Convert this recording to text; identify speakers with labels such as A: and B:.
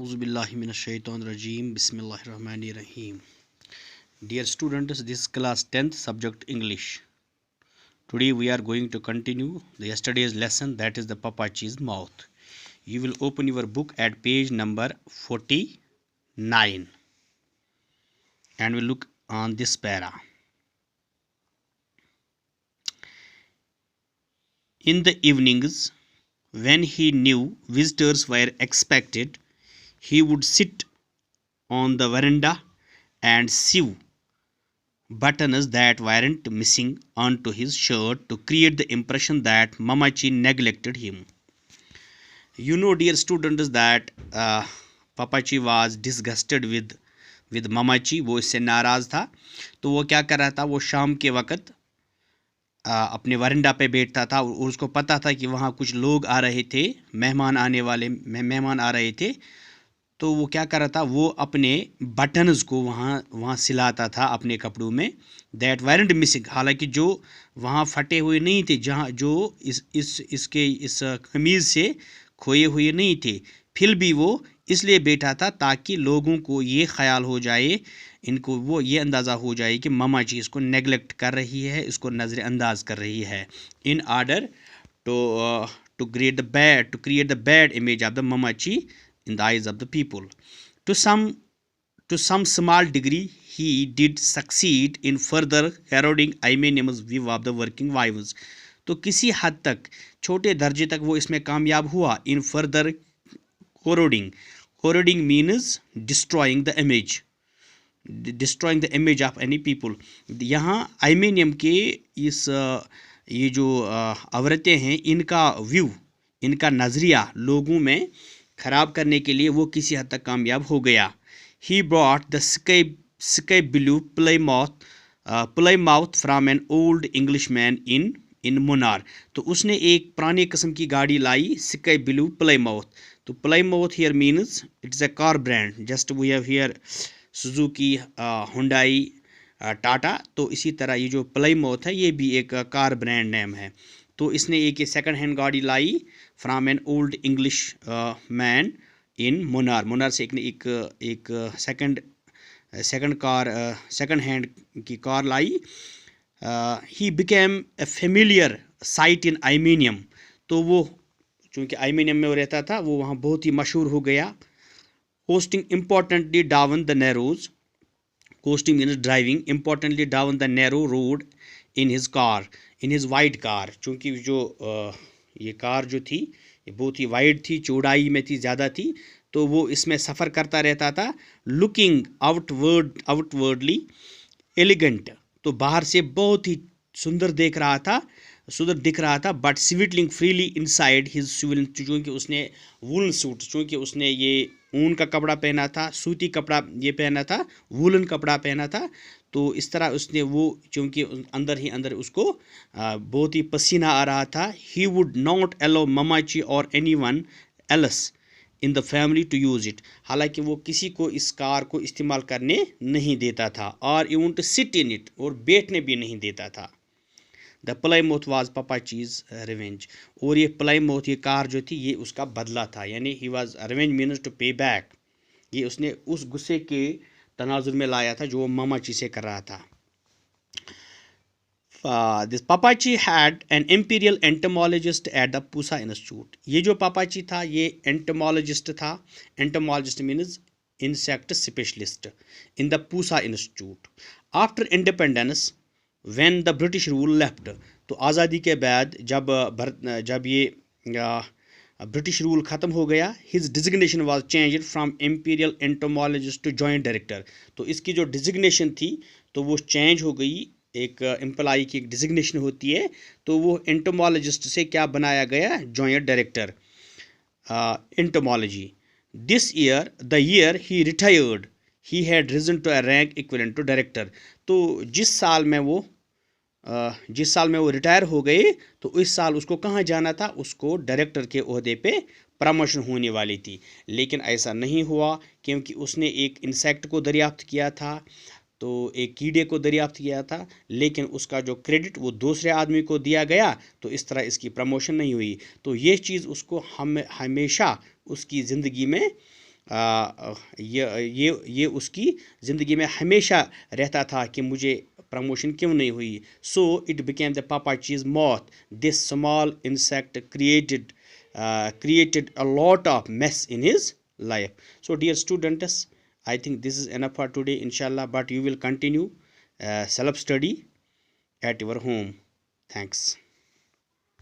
A: Auzubillahiminash-shaytanir-rajeem. Bismillahir-rahmanir-rahim. Dear students, this is class 10th subject English. Today we are going to continue the yesterday's lesson, that is the Papachi's mouth. You will open your book at page number 49 and we'll look on this para. In the evenings, when he knew visitors were expected, he would sit on the veranda and sew buttons that weren't missing onto his shirt to create the impression that Mamachi neglected him. You know, dear students, that Papachi was disgusted with Mamachi. वो इससे नाराज़ था, तो वो क्या कर रहा था, वो शाम के वक़्त अपने वरंडा पे बैठता था और उसको पता था कि वहाँ कुछ लोग आ रहे थे, मेहमान आ रहे थे। तो वो क्या कर रहा था, वो अपने बटन्स को वहाँ सिलाता था अपने कपड़ों में, दैट वेरेंट मिसिंग, हालांकि जो वहाँ फटे हुए नहीं थे, जहाँ जो इस कमीज़ से खोए हुए नहीं थे, फिर भी वो इसलिए बैठा था ताकि लोगों को ये ख्याल हो जाए, इनको वो ये अंदाज़ा हो जाए कि मामा जी इसको नेगलेक्ट कर रही है, इसको नज़रअंदाज कर रही है, in order to create the bad image of the Mamachi in the eyes of the people. To some small degree, he did succeed in further eroding Aimonium's view of the working wives. तो किसी हद तक, छोटे दर्जे तक वो इसमें कामयाब हुआ, in further corroding means destroying the image of any people. यहाँ आइमेनियम के ये जो औरतें हैं, इनका व्यू, इनका नज़रिया लोगों में ख़राब करने के लिए वो किसी हद तक कामयाब हो गया. He brought the sky blue Plymouth from an old Englishman in Munnar. तो उसने एक पुराने किस्म की गाड़ी लाई, sky blue Plymouth. तो Plymouth here means it's a car brand. Just we have here Suzuki, Hyundai, Tata. तो इसी तरह ये जो Plymouth है, ये भी एक कार ब्रांड नेम है. तो इसने एक सेकंड हैंड गाड़ी लाई from an old English man in Munnar से एक सेकंड हैंड की कार लाई. He became a familiar sight in Ayemenem. तो वो चूँकि आइमेनियम में वो रहता था, वो वहाँ बहुत ही मशहूर हो गया. Costing importantly down the narrows, costing means driving, importantly down the narrow road in his wide car. चूँकि जो ये कार जो थी, ये बहुत ही वाइड थी, चौड़ाई में थी, ज़्यादा थी, तो वो इसमें सफ़र करता रहता था. लुकिंग आउटवर्डली एलिगेंट, तो बाहर से बहुत ही सुंदर दिख रहा था, but sweltering freely inside his civil. चूँकि उसने वूलन सूट, चूँकि उसने ये ऊन का कपड़ा पहना था, सूती कपड़ा ये पहना था, वूलन कपड़ा पहना था, तो इस तरह उसने वो, चूँकि अंदर ही अंदर उसको बहुत ही पसीना आ रहा था. He would not allow Mamachi or anyone else in the family to use it. हालांकि वो किसी को इस कार को इस्तेमाल करने नहीं देता था, और even to sit in it, और बैठने भी नहीं देता था. The Plymouth was Papachi's revenge. और ये Plymouth, ये कार जो थी, ये उसका बदला था, यानी he was revenge means to pay back. ये उसने उस गुस्से के तनाजुर में लाया था जो Mamachi से कर रहा था. This Papachi had an imperial entomologist at the Pusa Institute. ये जो Papachi था, ये entomologist था. Entomologist means insect specialist in the Pusa Institute. After independence, when the British rule left, तो आज़ादी के बाद जब ये ब्रिटिश रूल ख़त्म हो गया, his designation was changed from imperial entomologist to joint director. तो इसकी जो डिजिग्नेशन थी, तो वो चेंज हो गई. एक एम्प्लॉई की एक डिजिग्नेशन होती है, तो वो एंटोमोलॉजिस्ट से क्या बनाया गया, joint director entomology. The year he retired, he had risen to a rank equivalent to director. तो जिस साल में वो रिटायर हो गए, तो इस साल उसको कहाँ जाना था, उसको डायरेक्टर के ओहदे पे प्रमोशन होने वाली थी. लेकिन ऐसा नहीं हुआ, क्योंकि उसने एक इंसेक्ट को दरियाफ्त किया था, तो एक कीड़े को दरियाफ्त किया था, लेकिन उसका जो क्रेडिट वो दूसरे आदमी को दिया गया, तो इस तरह इसकी प्रमोशन नहीं हुई. तो ये चीज़ उसको हमेशा उसकी ज़िंदगी में ये उसकी ज़िंदगी में हमेशा रहता था कि मुझे प्रमोशन क्यों नहीं हुई. So it became the Pappachi's moth. This small insect created a lot of mess in his life. So dear students, I think this is enough for today, inshallah, but you will continue self study at your home. Thanks.